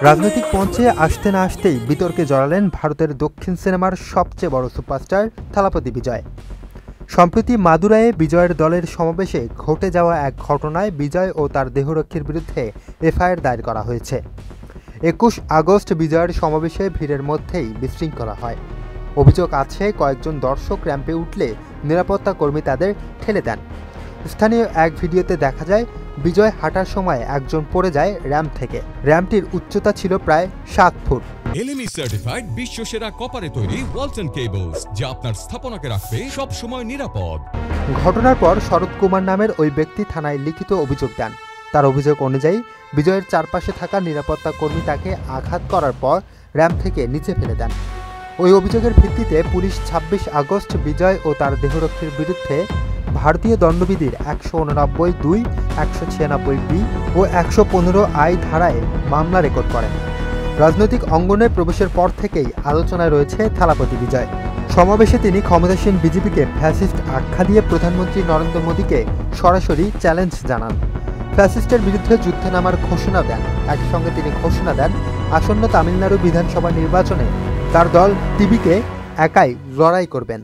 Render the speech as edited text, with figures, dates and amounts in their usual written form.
রাজনৈতিক মঞ্চে আসতে না আসতেই বিতর্কে জড়ালেন ভারতের দক্ষিণ সিনেমার সবচেয়ে বড় সুপারস্টার থালাপতি বিজয়। সম্প্রতি মাদুরাইয়ে বিজয়ের দলের সমাবেশে ঘটে যাওয়া এক ঘটনায় বিজয় ও তার দেহরক্ষীর বিরুদ্ধে এফআইআর দায়ের করা হয়েছে। ২১ আগস্ট বিজয়ের সমাবেশে ভিড়ের মধ্যেই বিশৃঙ্খলা হয়। অভিযোগ আছে, কয়েকজন দর্শক র্যাম্পে উঠলে নিরাপত্তা কর্মী তাদের ঠেলে দেন। স্থানীয় এক ভিডিওতে দেখা যায় বিজয় হাঁটার সময় একজন পড়ে যায় র্যাম্প থেকে। র্যাম্পটির উচ্চতা ছিল প্রায় ৭ ফুট। এলএমই সার্টিফাইড বিশ্বসেরা কপারে তৈরি ওয়ালটন কেবলস, যা আপনার স্থাপনাকে রাখবে সব সময় নিরাপদ। ঘটনার পর শরৎ কুমার নামের ওই ব্যক্তি থানায় লিখিত অভিযোগ দেন। তার অভিযোগ অনুযায়ী বিজয়ের চারপাশে থাকা নিরাপত্তা কর্মী তাকে আঘাত করার পর র্যাম্প থেকে নিচে ফেলে দেন। ওই অভিযোগের ভিত্তিতে পুলিশ ২৬ আগস্ট বিজয় ও তার দেহরক্ষীর বিরুদ্ধে ভারতীয় দণ্ডবিধির ১৮৯(২), ১৯৬বি ও ১১৫(I) ধারায় মামলা রেকর্ড করেন। রাজনৈতিক অঙ্গনে প্রবেশের পর থেকেই আলোচনায় রয়েছে থালাপতি বিজয়। সমাবেশে তিনি ক্ষমতাসীন বিজেপিকে ফ্যাসিস্ট আখ্যা দিয়ে প্রধানমন্ত্রী নরেন্দ্র মোদীকে সরাসরি চ্যালেঞ্জ জানান। ফ্যাসিস্টের বিরুদ্ধে যুদ্ধে নামার ঘোষণা দেন। একই সঙ্গে তিনি ঘোষণা দেন আসন্ন তামিলনাড়ু বিধানসভা নির্বাচনে তার দল টিবিকে একাই লড়াই করবেন।